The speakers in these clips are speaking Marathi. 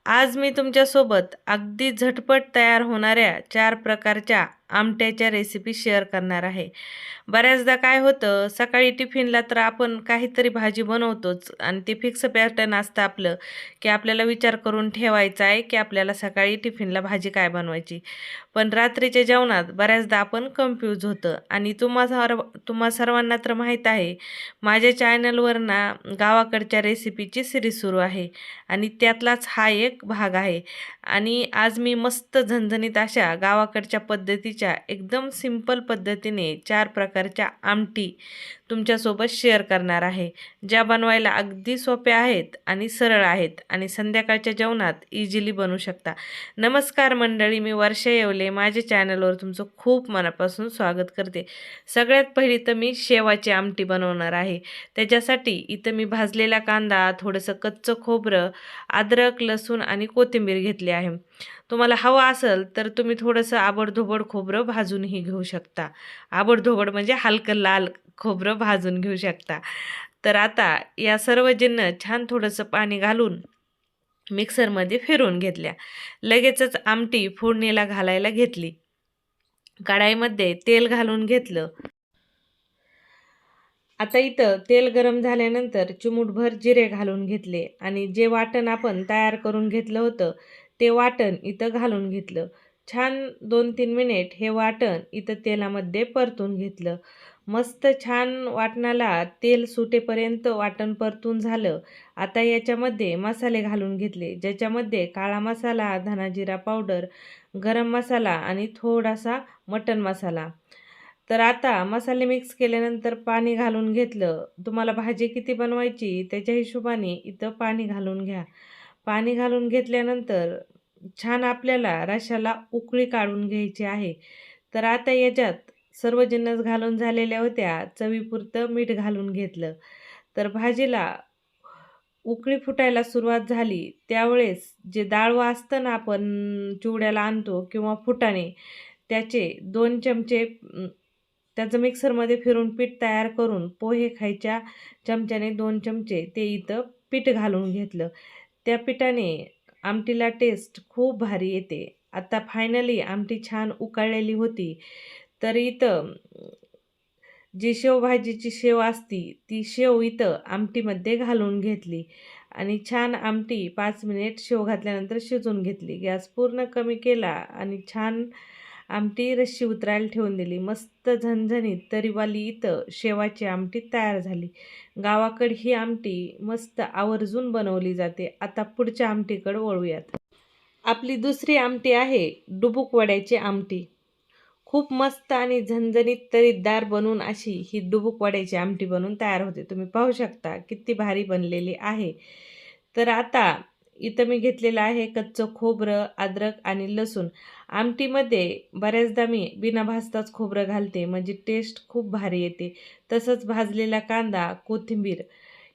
आज मी तुमच्यासोबत अगदी झटपट तयार होणाऱ्या 4 प्रकारच्या आमट्याच्या रेसिपी शेअर करणार आहे. बऱ्याचदा काय होतं, सकाळी टिफिनला तर आपण काहीतरी भाजी बनवतोच आणि ते फिक्स पॅटर्न असतं आपलं, की आपल्याला विचार करून ठेवायचा आहे, की आपल्याला सकाळी टिफिनला भाजी काय बनवायची. पण रात्रीच्या जेवणात बऱ्याचदा आपण कन्फ्यूज होतं आणि तुम्हा सर्वांना तर माहीत आहे, माझ्या चॅनलवर ना गावाकडच्या रेसिपीची सीरीज सुरू आहे आणि त्यातलाच हा एक भाग आहे. आणि आज मी मस्त झणझणीत अशा गावाकडच्या पद्धतीच्या एकदम सिंपल पद्धतीने 4 प्रकारच्या आमटी तुमच्यासोबत शेअर करणार आहे, ज्या बनवायला अगदी सोप्या आहेत आणि सरळ आहेत आणि संध्याकाळच्या जेवणात इझिली बनवू शकता. नमस्कार मंडळी, मी वर्षा येवले. माझ्या चॅनलवर तुमचं खूप मनापासून स्वागत करते. सगळ्यात पहिली तर मी शेवाची आमटी बनवणार आहे. त्याच्यासाठी इथं मी भाजलेला कांदा, थोडंसं कच्चं खोबरं, अद्रक, लसूण आणि कोथिंबीर घेतली आहे. तुम्हाला हवं असेल तर तुम्ही थोडंसं आबडधोबड खोबरं भाजूनही घेऊ शकता. आबडधोबड म्हणजे हलकं लाल खोबरं भाजून घेऊ शकता. तर आता या सर्व जिन्नस छान थोडंसं पाणी घालून मिक्सरमध्ये फिरवून घेतल्या. लगेचच आमटी फोडणीला घालायला घेतली. कढाईमध्ये तेल घालून घेतलं. आता इथं तेल गरम झाल्यानंतर चिमूटभर जिरे घालून घेतले आणि जे वाटण आपण तयार करून घेतलं होतं ते वाटण इथं घालून घेतलं. छान 2-3 मिनिट हे वाटण इथं तेलामध्ये परतून घेतलं. मस्त छान वाटणाला तेल सुटेपर्यंत वाटण परतून झालं. आता याच्यामध्ये मसाले घालून घेतले, ज्याच्यामध्ये काळा मसाला, धना जिरा पावडर, गरम मसाला आणि थोडासा मटण मसाला. तर आता मसाले मिक्स केल्यानंतर पाणी घालून घेतलं. तुम्हाला भाजी किती बनवायची त्याच्या हिशोबाने इथं पाणी घालून घ्या. पाणी घालून घेतल्यानंतर छान आपल्याला रश्श्याला उकळी काढून घ्यायची आहे. तर आता याच्यात सर्व जिन्नस घालून झालेल्या होत्या. चवीपुरतं मीठ घालून घेतलं. तर भाजीला उकळी फुटायला सुरुवात झाली त्यावेळेस जे डाळवं असतं ना आपण चिवड्याला आणतो किंवा फुटाणे, त्याचे 2 चमचे त्याचं मिक्सरमध्ये फिरून पीठ तयार करून पोहे खायच्या चमच्याने 2 चमचे ते इथं पीठ घालून घेतलं. त्या पिठाने आमटीला टेस्ट खूप भारी येते. आता फायनली आमटी छान उकळलेली होती. तर इथं जी शेवभाजीची शेव असती ती शेव इथं आमटीमध्ये घालून घेतली आणि छान आमटी 5 मिनिट शेव घातल्यानंतर शिजवून घेतली. गॅस पूर्ण कमी केला आणि छान आमटी रश्शी उतरायला ठेवून दिली. मस्त झणझणीत तरीवाली इथं शेवाची आमटी तयार झाली. गावाकडे ही आमटी मस्त आवर्जून बनवली जाते. आता पुढच्या आमटीकडे वळूयात. आपली दुसरी आमटी आहे डुबुक वड्याची आमटी. खूप मस्त आणि झणझणीत तरीदार बनून अशी ही डुबुक वड्याची आमटी बनून तयार होते. तुम्ही पाहू शकता किती भारी बनलेली आहे. तर आता इथं मी घेतलेलं आहे कच्चं खोबरं, अद्रक आणि लसूण. आमटीमध्ये बऱ्याचदा मी बिना भाजताच खोबरं घालते, म्हणजे टेस्ट खूप भारी येते. तसंच भाजलेला कांदा, कोथिंबीर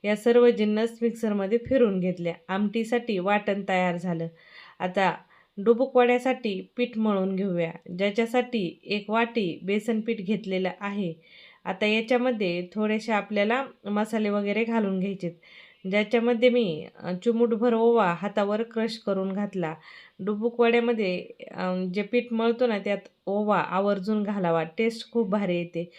या सर्व जिन्नस मिक्सरमध्ये फिरवून घेतल्या. आमटीसाठी वाटण तयार झालं. आता डुबुक वड्यासाठी पीठ मळून घेऊया, ज्याच्यासाठी 1 वाटी बेसन पीठ घेतलेलं आहे. आता याच्यामध्ये थोडेसे आपल्याला मसाले वगैरे घालून घ्यायचे, ज्याच्यामध्ये मी चिमूटभर ओवा हातावर क्रश करून घातला. डुबुक वड्यामध्ये जे पीठ मळतो ना त्यात ओवा आवर्जून घालावा, टेस्ट खूप भारी येते.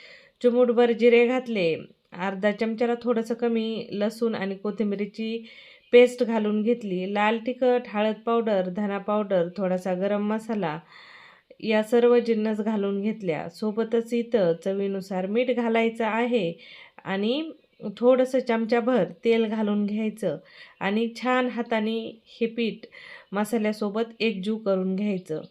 चिमूटभर जिरे घातले, अर्धा चमच्याला थोडंसं कमी लसूण आणि कोथिंबीरीची पेस्ट घालून घेतली. लाल तिखट, हळद पावडर, धना पावडर, थोडासा गरम मसाला या सर्व जिन्नस घालून घेतल्या. सोबतच इथं चवीनुसार मीठ घालायचं आहे आणि थोडंसं चमच्याभर तेल घालून घ्यायचं आणि छान हाताने हे पीठ मसाल्यासोबत एकजीव करून घ्यायचं.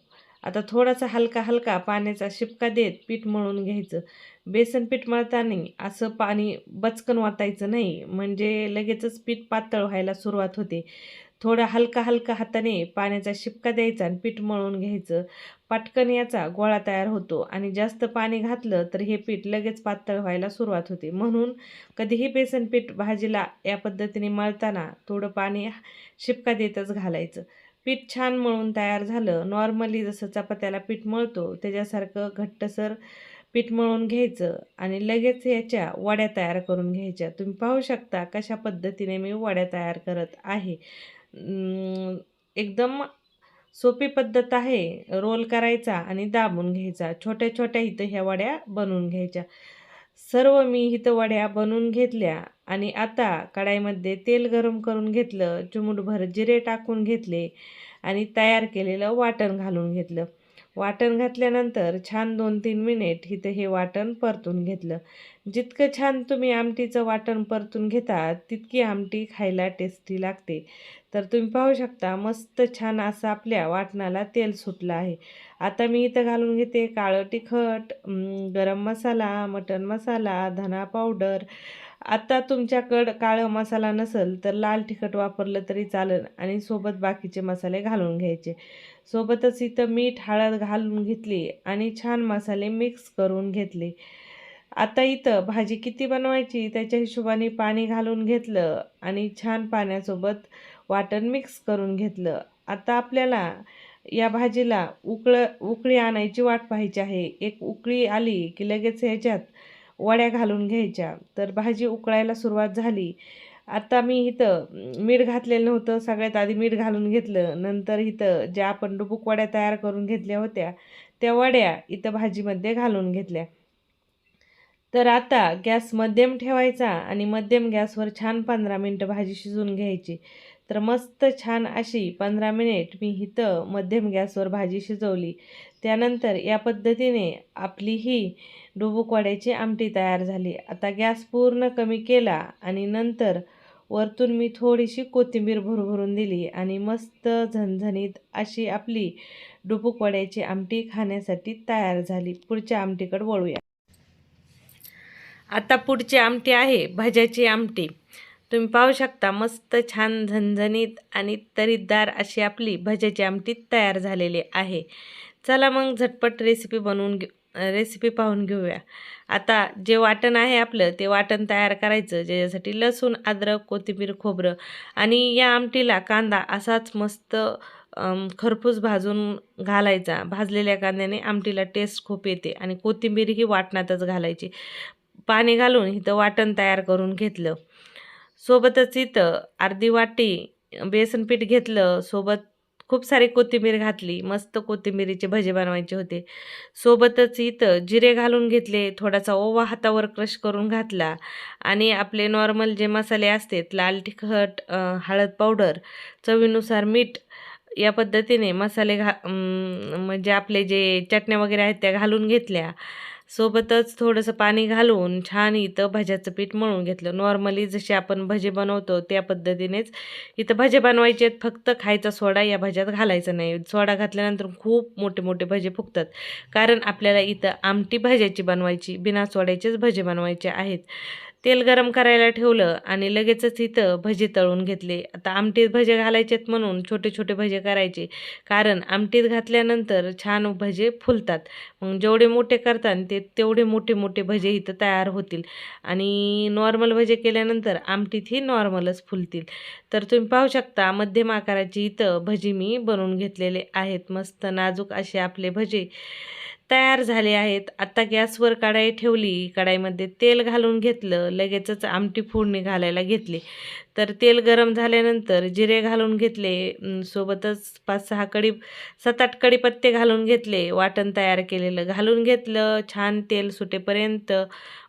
आता थोडासा हलका हलका पाण्याचा शिपका देत पीठ मळून घ्यायचं. बेसन पीठ मळताना असं पाणी बचकन वाटायचं नाही, म्हणजे लगेचच पीठ पातळ व्हायला सुरुवात होते. थोडा हलका हलका हाताने पाण्याचा शिपका द्यायचा आणि पीठ मळून घ्यायचं. पटकन याचा गोळा तयार होतो आणि जास्त पाणी घातलं तर हे पीठ लगेच पातळ व्हायला सुरुवात होते. म्हणून कधीही बेसन पीठ भाजीला या पद्धतीने मळताना थोडं पाणी शिपका देतच घालायचं. पीठ छान मळून तयार झालं. नॉर्मली जसं चपात्याला पीठ मळतो त्याच्यासारखं घट्टसर पीठ मळून घ्यायचं आणि लगेच याच्या वड्या तयार करून घ्यायच्या. तुम्ही पाहू शकता कशा पद्धतीने मी वड्या तयार करत आहे. एकदम सोपी पद्धत आहे. रोल करायचा आणि दाबून घ्यायचा. छोट्या छोट्या इथं ह्या वड्या बनवून घ्यायच्या. सर्व मी इथं वड्या बनवून घेतल्या आणि आता कढाईमध्ये तेल गरम करून घेतलं, चिमूटभर जिरे टाकून घेतले आणि तयार केलेलं वाटण घालून घेतलं. वाटण घातल्यानंतर छान 2-3 मिनिट इथं हे वाटण परतून घेतलं. जितकं छान तुम्ही आमटीचं वाटण परतून घेता, तितकी आमटी खायला टेस्टी लागते. तर तुम्ही पाहू शकता मस्त छान असं आपल्या वाटणाला तेल सुटलं आहे. आता मी इथं घालून घेते काळं तिखट, गरम मसाला, मटण मसाला, धना पावडर. आता तुमच्याकडं काळं मसाला नसेल तर लाल तिखट वापरलं तरी चालेल आणि सोबत बाकीचे मसाले घालून घ्यायचे. सोबतच इथं मीठ, हळद घालून घेतली आणि छान मसाले मिक्स करून घेतले. आता इथं भाजी किती बनवायची त्याच्या हिशोबाने पाणी घालून घेतलं आणि छान पाण्यासोबत वाटण मिक्स करून घेतलं. आता आपल्याला या भाजीला उकळी आणायची वाट पाहायची आहे. एक उकळी आली की लगेच ह्याच्यात वड्या घालून घ्यायच्या. तर भाजी उकळायला सुरुवात झाली. आता मी इथं मीठ घातलेलं नव्हतं. सगळ्यात आधी मीठ घालून घेतलं. नंतर इथं ज्या आपण डुबुक वड्या तयार करून घेतल्या होत्या, त्या वड्या इथं भाजीमध्ये घालून घेतल्या. तर आता गॅस मध्यम ठेवायचा आणि मध्यम गॅसवर छान 15 मिनिटं भाजी शिजवून घ्यायची. तर मस्त छान अशी 15 मिनिट मी इथं मध्यम गॅसवर भाजी शिजवली. त्यानंतर या पद्धतीने आपली ही डुबुक वड्याची आमटी तयार झाली. आता गॅस पूर्ण कमी केला आणि नंतर वरतून मी थोडीशी कोथिंबीर भरभरून दिली आणि मस्त झणझणीत अशी आपली डुबुक वड्याची आमटी खाण्यासाठी तयार झाली. पुढच्या आमटीकडे वळूया. आता पुढची आमटी आहे भज्याची आमटी. तुम्ही पाहू शकता मस्त छान झणझणीत आणि तरीदार अशी आपली भज्याची आमटी तयार झालेली आहे. चला मग झटपट रेसिपी पाहून घेऊया. आता जे वाटण आहे आपलं ते वाटण तयार करायचं, ज्याच्यासाठी लसूण, अद्रक, कोथिंबीर, खोबरं आणि या आमटीला कांदा असाच मस्त खरपूस भाजून घालायचा. भाजलेल्या कांद्याने आमटीला टेस्ट खूप येते आणि कोथिंबीर ही वाटणातच घालायची. पाणी घालून इथं वाटण तयार करून घेतलं. सोबतच इथं अर्धी वाटी बेसन पीठ घेतलं. सोबत खूप सारी कोथिंबीर घातली. मस्त कोथिंबीरीचे भजे बनवायचे होते. सोबतच इथं जिरे घालून घेतले. थोडासा ओवा हातावर क्रश करून घातला आणि आपले नॉर्मल जे मसाले असतात लाल तिखट, हळद पावडर, चवीनुसार मीठ या पद्धतीने मसाले म्हणजे आपले जे चटण्या वगैरे आहेत त्या घालून घेतल्या. सोबतच थोडंसं पाणी घालून छान इथं भज्याचं पीठ मळून घेतलं. नॉर्मली जसे आपण भजे बनवतो त्या पद्धतीनेच इथं भजे बनवायचे आहेत. फक्त खायचा सोडा या भज्यात घालायचा नाही. सोडा घातल्यानंतर खूप मोठे मोठे भजे फुगतात. कारण आपल्याला इथं आमटी भज्याची बनवायची, बिना सोड्याचेच भजे बनवायचे आहेत. तेल गरम करायला ठेवलं आणि लगेचच इथं भजे तळून घेतले. आता आमटीत भजे घालायचेत म्हणून छोटे छोटे भजे करायचे, कारण आमटीत घातल्यानंतर छान भजे फुलतात. मग जेवढे मोठे करतात तेवढे मोठे मोठे भजे इथं तयार होतील आणि नॉर्मल भजे केल्यानंतर आमटीतही नॉर्मलच फुलतील. तर तुम्ही पाहू शकता मध्यम आकाराची इथं भजी मी बनवून घेतलेले आहेत. मस्त नाजूक असे आपले भजे तयार झाले आहेत. आता गॅसवर कढाई ठेवली. कढाईमध्ये तेल घालून घेतलं. लगेचच आमटी फोडणी घालायला घेतली. तर तेल गरम झाल्यानंतर जिरे घालून घेतले. सोबतच 7-8 कढीपत्ते घालून घेतले. वाटण तयार केलेलं घालून घेतलं. छान तेल सुटेपर्यंत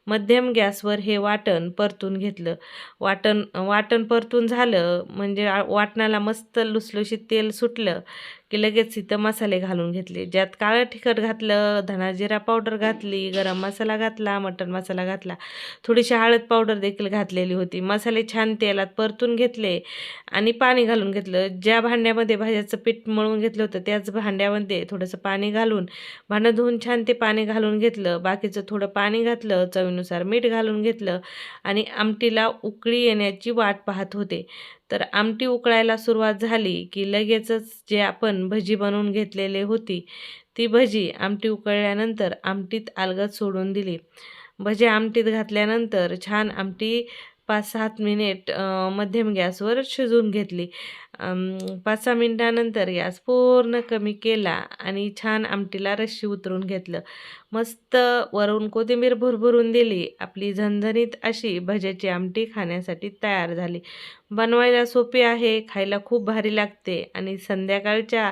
मध्यम गॅसवर हे वाटण परतून घेतलं. वाटण परतून झालं म्हणजे वाटणाला मस्त लुसलुशीत तेल सुटलं की लगेच इथं मसाले घालून घेतले. ज्यात काळं तिखट घातलं, धना जिरा पावडर घातली, गरम मसाला घातला, मटण मसाला घातला, थोडीशी हळद पावडर देखील घातलेली होती. मसाले छान तेलात परतून घेतले आणि पाणी घालून घेतलं. ज्या भांड्यामध्ये भाज्याचं पीठ मळून घेतलं होतं त्याच भांड्यामध्ये थोडंसं पाणी घालून भांडं धुवून छान ते पाणी घालून घेतलं. बाकीचं थोडं पाणी घातलं. चवीनुसार मीठ घालून घेतलं आणि आमटीला उकळी येण्याची वाट पाहत होते. तर आमटी उकळायला सुरुवात झाली की लगेचच जे आपण भजी बनवून घेतलेली होती ती भजी आमटी उकळल्यानंतर आमटीत अलगद सोडून दिली. भजी आमटीत घातल्यानंतर छान आमटी 5-7 मिनिट मध्यम गॅसवर शिजवून घेतली. 5-6 मिनिटानंतर गॅस पूर्ण कमी केला आणि छान आमटीला रश्शी उतरून घेतलं. मस्त वरून कोथिंबीर भरभरून दिली. आपली झणझणीत अशी भज्याची आमटी खाण्यासाठी तयार झाली. बनवायला सोपी आहे, खायला खूप भारी लागते आणि संध्याकाळच्या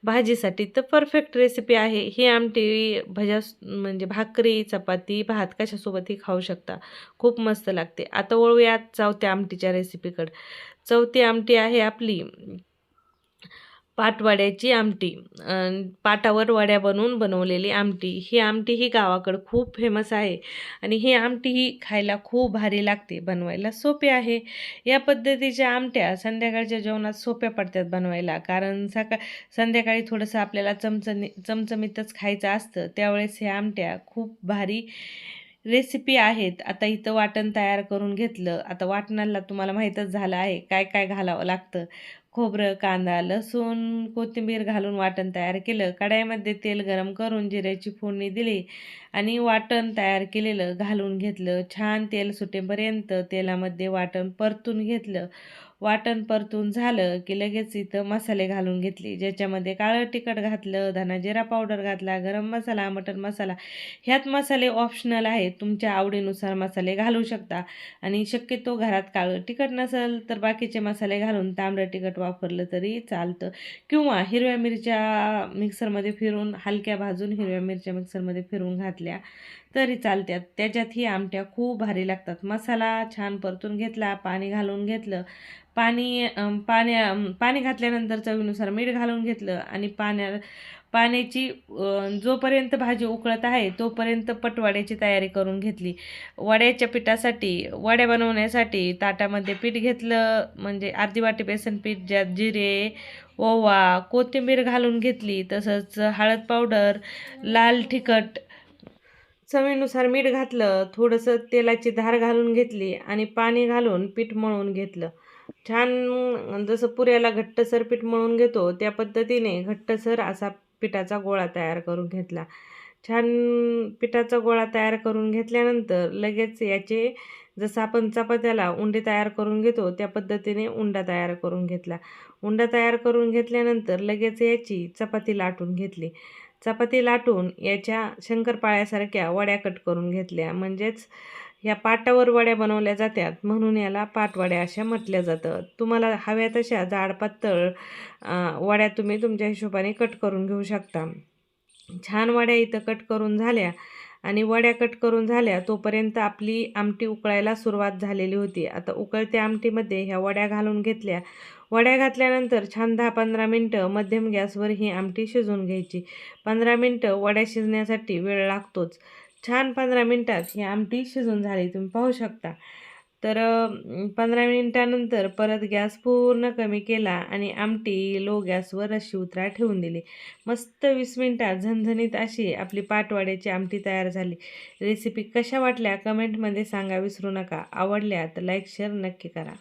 भाजीसाठी तर परफेक्ट रेसिपी आहे. ही आमटी म्हणजे भाकरी, चपाती, भात कशासोबतही खाऊ शकता. खूप मस्त लागते. आता वळूयात चौथ्या आमटीच्या रेसिपीकडे. चौथी आमटी आहे आपली पाटवड्याची आमटी. पाटावर वड्या बनवलेली आमटी. ही आमटी ही गावाकडं खूप फेमस आहे आणि ही आमटी ही खायला खूप भारी लागते. बनवायला सोपी आहे. या पद्धतीच्या आमट्या संध्याकाळच्या जेवणात सोप्या पडतात बनवायला, कारण संध्याकाळी थोडंसं आपल्याला चमचमीतच खायचं असतं. त्यावेळेस ह्या आमट्या खूप भारी रेसिपी आहेत. आता इथं वाटण तयार करून घेतलं. आता वाटणाला तुम्हाला माहीतच झालं आहे काय काय घालावं लागतं. खोबरं, कांदा, लसूण, कोथिंबीर घालून वाटण तयार केलं. कढईमध्ये तेल गरम करून जिऱ्याची फोडणी दिली आणि वाटण तयार केलेलं घालून घेतलं. छान तेल सुटेपर्यंत तेलामध्ये वाटण परतून घेतलं. वाटण परतून झालं की लगेच इथं मसाले घालून घेतले, ज्याच्यामध्ये काळं तिखट घातलं, धना जिरा पावडर घातला, गरम मसाला, मटण मसाला. ह्यात मसाले ऑप्शनल आहेत, तुमच्या आवडीनुसार मसाले घालू शकता आणि शक्यतो घरात काळं तिखट नसेल तर बाकीचे मसाले घालून तांबडं तिखट वापरलं तरी चालतं, किंवा हिरव्या मिरच्या मिक्सरमध्ये फिरून हलक्या भाजून हिरव्या मिरच्या मिक्सरमध्ये फिरून घातल्या तरी चालतात. त्याच्यात ही आमट्या खूप भारी लागतात. मसाला छान परतून घेतला, पाणी घालून घेतलं. पाणी घातल्यानंतर चवीनुसार मीठ घालून घेतलं आणि पाण्याची जोपर्यंत भाजी उकळत आहे तोपर्यंत पटवड्याची तयारी करून घेतली. वड्याच्या पिठासाठी, वड्या बनवण्यासाठी ताटामध्ये पीठ घेतलं, म्हणजे अर्धी वाटी बेसन पीठ, ज्यात जिरे, ओवा, कोथिंबीर घालून घेतली, तसंच हळद पावडर, लाल तिखट, चवीनुसार मीठ घातलं, थोडंसं तेलाची धार घालून घेतली आणि पाणी घालून पीठ मळून घेतलं. छान जसं पुऱ्याला घट्टसर पीठ मळून घेतो त्या पद्धतीने घट्टसर असा पिठाचा गोळा तयार करून घेतला. छान पिठाचा गोळा तयार करून घेतल्यानंतर लगेच याचे, जसं आपण चपात्याला उंडे तयार करून घेतो त्या पद्धतीने उंडा तयार करून घेतला. उंडा तयार करून घेतल्यानंतर लगेच याची चपाती लाटून घेतली. चपाती लाटून याच्या शंकरपाळ्यासारख्या वड्या कट करून घेतल्या. म्हणजेच ह्या पाटावर वड्या बनवल्या जातात, म्हणून याला पाटवड्या अशा म्हटल्या जातं. तुम्हाला हव्या तशा जाड पातळ वड्या तुम्ही तुमच्या हिशोबाने कट करून घेऊ शकता. छान वड्या इथं कट करून झाल्या आणि वड्या कट करून झाल्या तोपर्यंत आपली आमटी उकळायला सुरुवात झालेली होती. आता उकळत्या आमटीमध्ये ह्या वड्या घालून घेतल्या. वड्या घातल्यानंतर छान 10-15 मिनटं मध्यम गॅसवर ही आमटी शिजवून घ्यायची. 15 मिनटं वड्या शिजण्यासाठी वेळ लागतोच. छान 15 मिनटात ही आमटी शिजून झाली, तुम्ही पाहू शकता. तर 15 मिनिटानंतर परत गॅस पूर्ण कमी केला आणि आमटी लो गॅसवर रश्शी उतराय ठेवून दिली. मस्त 20 मिनिटात झणझणीत अशी आपली पाटवड्याची आमटी तयार झाली. रेसिपी कशा वाटल्या कमेंटमध्ये सांगा विसरू नका. आवडल्या तर लाईक शेअर नक्की करा.